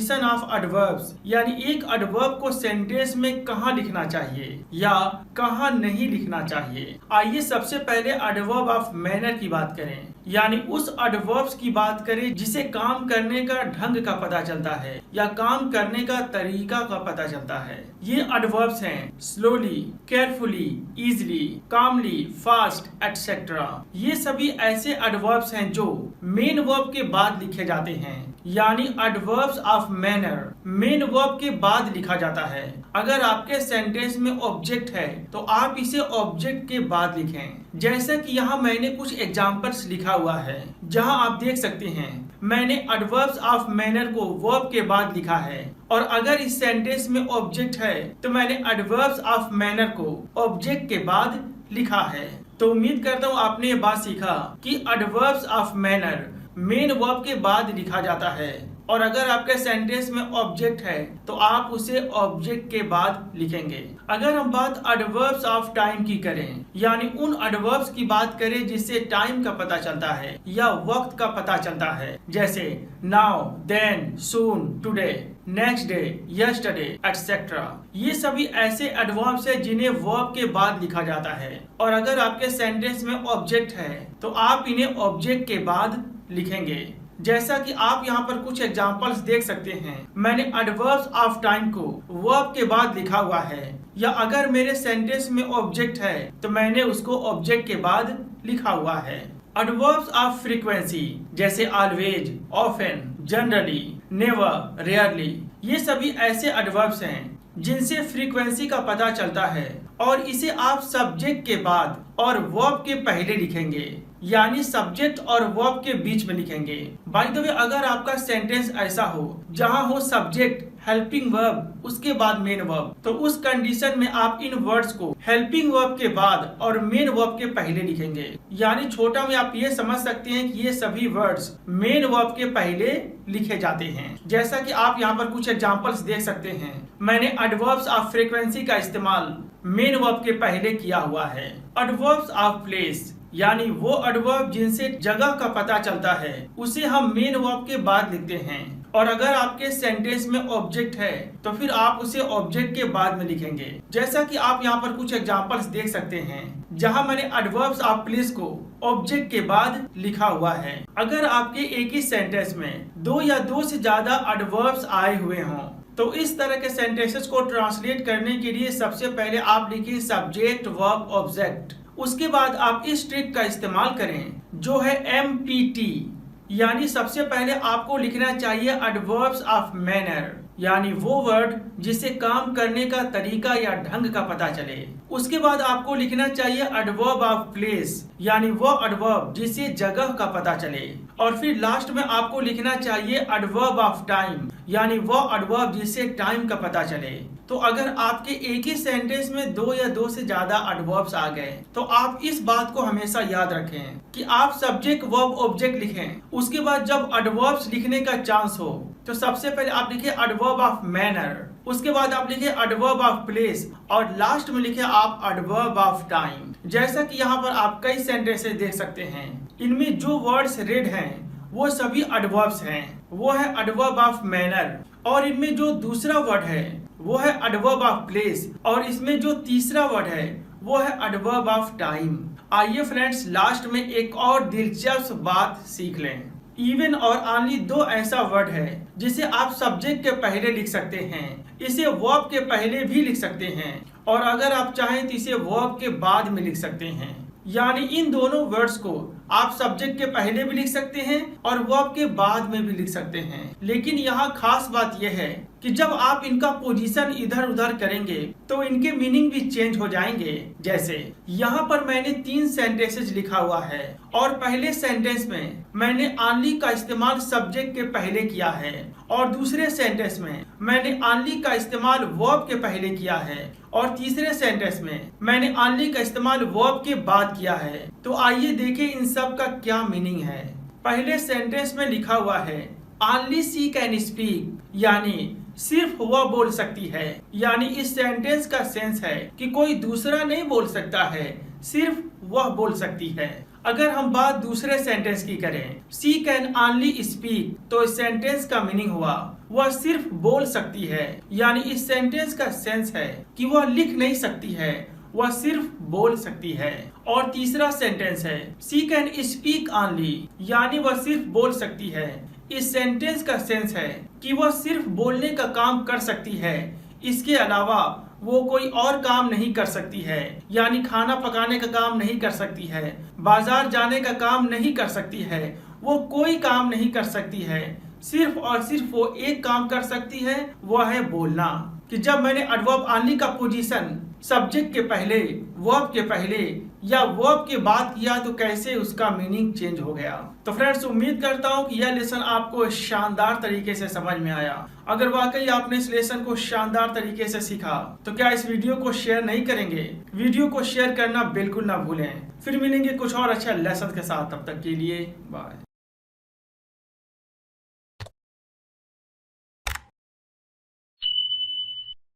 Position of adverbs, यानी एक adverb को सेंटेंस में कहाँ लिखना चाहिए या कहाँ नहीं लिखना चाहिए। आइए सबसे पहले एडवर्ब ऑफ मैनर की बात करें, यानी उस एडवर्ब्स की बात करें जिसे काम करने का ढंग का पता चलता है या काम करने का तरीका का पता चलता है। ये एडवर्ब्स हैं स्लोली, केयरफुली, इजीली, कामली, फास्ट एटसेट्रा। ये सभी ऐसे एडवर्ब्स हैं जो मेन वर्ब के बाद लिखे जाते हैं, यानी adverbs of manner main verb के बाद लिखा जाता है। अगर आपके सेंटेंस में ऑब्जेक्ट है तो आप इसे ऑब्जेक्ट के बाद लिखें। जैसा कि यहाँ मैंने कुछ एग्जाम्पल्स लिखा हुआ है, जहाँ आप देख सकते हैं मैंने एडवर्ब्स ऑफ मैनर को वर्ब के बाद लिखा है, और अगर इस सेंटेंस में ऑब्जेक्ट है तो मैंने एडवर्ब्स ऑफ मैनर को ऑब्जेक्ट के बाद लिखा है। तो उम्मीद करता हूँ आपने ये बात सीखा कि adverbs of manner main verb के बाद लिखा जाता है, और अगर आपके सेंटेंस में ऑब्जेक्ट है तो आप उसे ऑब्जेक्ट के बाद लिखेंगे। अगर हम बात एडवर्ब्स ऑफ टाइम की करें, यानी उन एडवर्ब्स की बात करें जिससे टाइम का पता चलता है या वक्त का पता चलता है, जैसे now, then, soon, today, next day, yesterday etcetera. ये सभी ऐसे एडवर्ब्स हैं जिन्हें वर्ब के बाद लिखा जाता है, और अगर आपके सेंटेंस में ऑब्जेक्ट है तो आप इन्हें ऑब्जेक्ट के बाद लिखेंगे। जैसा कि आप यहाँ पर कुछ एग्जांपल्स देख सकते हैं, मैंने एडवर्ब्स ऑफ टाइम को वर्ब के बाद लिखा हुआ है, या अगर मेरे सेंटेंस में ऑब्जेक्ट है तो मैंने उसको ऑब्जेक्ट के बाद लिखा हुआ है। एडवर्ब्स ऑफ फ्रीक्वेंसी जैसे always, often, generally, never, rarely, ये सभी ऐसे एडवर्ब्स हैं जिनसे फ्रीक्वेंसी का पता चलता है, और इसे आप सब्जेक्ट के बाद और वर्ब के पहले लिखेंगे, यानी सब्जेक्ट और वर्ब के बीच में लिखेंगे। बाय द वे, अगर आपका सेंटेंस ऐसा हो जहां हो सब्जेक्ट, हेल्पिंग वर्ब, उसके बाद मेन वर्ब, तो उस कंडीशन में आप इन वर्ड्स को हेल्पिंग वर्ब के बाद और मेन वर्ब के पहले लिखेंगे। यानी छोटा में आप ये समझ सकते हैं कि ये सभी वर्ड्स मेन वर्ब के पहले लिखे जाते हैं। जैसा कि आप यहाँ पर कुछ एग्जांपल्स देख सकते हैं, मैंने एडवर्ब्स ऑफ फ्रीक्वेंसी का इस्तेमाल मेन वर्ब के पहले किया हुआ है। एडवर्ब्स ऑफ प्लेस, यानी वो एडवर्ब जिनसे जगह का पता चलता है, उसे हम मेन वर्ब के बाद लिखते हैं, और अगर आपके सेंटेंस में ऑब्जेक्ट है तो फिर आप उसे ऑब्जेक्ट के बाद में लिखेंगे। जैसा कि आप यहाँ पर कुछ एग्जांपल्स देख सकते हैं, जहां मैंने एडवर्ब्स ऑफ प्लेस को ऑब्जेक्ट के बाद लिखा हुआ है। अगर आपके एक ही सेंटेंस में दो या दो से ज्यादा एडवर्ब्स आए हुए हों तो इस तरह के सेंटेंसेस को ट्रांसलेट करने के लिए सबसे पहले आप लिखिए सब्जेक्ट, वर्ब, ऑब्जेक्ट। उसके बाद आप इस ट्रिक का इस्तेमाल करें जो है MPT, यानी सबसे पहले आपको लिखना चाहिए एडवर्ब्स ऑफ मैनर, यानी वो वर्ड जिसे काम करने का तरीका या ढंग का पता चले। उसके बाद आपको लिखना चाहिए एडवर्ब ऑफ प्लेस, यानी वो एडवर्ब जिसे जगह का पता चले। और फिर लास्ट में आपको लिखना चाहिए एडवर्ब ऑफ टाइम, यानी वो एडवर्ब जिसे टाइम का पता चले। तो अगर आपके एक ही सेंटेंस में दो या दो से ज्यादा एडवर्ब्स आ गए तो आप इस बात को हमेशा याद रखें कि आप सब्जेक्ट, वर्ब, ऑब्जेक्ट लिखें। उसके बाद जब एडवर्ब्स लिखने का चांस हो तो सबसे पहले आप लिखिए एडवर्ब ऑफ मैनर, उसके बाद आप लिखिए एडवर्ब ऑफ प्लेस, और लास्ट में लिखिए आप एडवर्ब ऑफ टाइम। जैसा कि यहाँ पर आप कई सेंटेंसेस देख सकते हैं, इनमें जो वर्ड्स रेड हैं वो सभी एडवर्ब्स हैं, वो है एडवर्ब ऑफ मैनर, और इनमें जो दूसरा वर्ड है वो है एडवर्ब ऑफ प्लेस, और इसमें जो तीसरा वर्ड है वो है एडवर्ब ऑफ टाइम। आइए फ्रेंड्स, लास्ट में एक और दिलचस्प बात सीख लें। इवन और ओनली दो ऐसा वर्ड है जिसे आप सब्जेक्ट के पहले लिख सकते हैं, इसे वर्ब के पहले भी लिख सकते हैं, और अगर आप चाहें तो इसे वर्ब के बाद में लिख सकते हैं। यानी इन दोनों वर्ड्स को आप सब्जेक्ट के पहले भी लिख सकते हैं और वर्ब के बाद में भी लिख सकते हैं। लेकिन यहाँ खास बात यह है कि जब आप इनका पोजीशन इधर उधर करेंगे तो इनके मीनिंग भी चेंज हो जाएंगे। जैसे यहाँ पर मैंने 3 सेंटेंसेस लिखा हुआ है, और पहले सेंटेंस में मैंने ओनली का इस्तेमाल सब्जेक्ट के पहले किया है, और दूसरे सेंटेंस में मैंने ओनली का इस्तेमाल वर्ब के पहले किया है, और तीसरे सेंटेंस में मैंने ओनली का इस्तेमाल वर्ब के बाद किया है। तो आइए देखें इन सब का क्या मीनिंग है। पहले सेंटेंस में लिखा हुआ है ओनली शी कैन स्पीक, यानी सिर्फ वह बोल सकती है। यानी इस सेंटेंस का सेंस है कि कोई दूसरा नहीं बोल सकता है, सिर्फ वह बोल सकती है। अगर हम बात दूसरे सेंटेंस की करें, शी कैन ओनली स्पीक, तो इस सेंटेंस का मीनिंग हुआ वह सिर्फ बोल सकती है। यानी इस सेंटेंस का सेंस है कि वह लिख नहीं सकती है, वह सिर्फ बोल सकती है। और तीसरा सेंटेंस है शी कैन स्पीक ओनली, यानी वह सिर्फ बोल सकती है। इस सेंटेंस का सेंस है कि वह सिर्फ बोलने का काम कर सकती है, इसके अलावा वो कोई और काम नहीं कर सकती है। यानी खाना पकाने का काम नहीं कर सकती है, बाजार जाने का काम नहीं कर सकती है, वो कोई काम नहीं कर सकती है। सिर्फ और सिर्फ वो एक काम कर सकती है, वह है बोलना। कि जब मैंने एडवर्ब ओनली का पोजीशन सब्जेक्ट के पहले, वर्ब के पहले या वर्ब के बाद किया तो कैसे उसका मीनिंग चेंज हो गया। तो फ्रेंड्स, उम्मीद करता हूँ कि यह लेसन आपको शानदार तरीके से समझ में आया। अगर वाकई आपने इस लेसन को शानदार तरीके से सीखा तो क्या इस वीडियो को शेयर नहीं करेंगे? वीडियो को शेयर करना बिल्कुल ना भूलें। फिर मिलेंगे कुछ और अच्छा लेसन के साथ, तब तक के लिए बाय।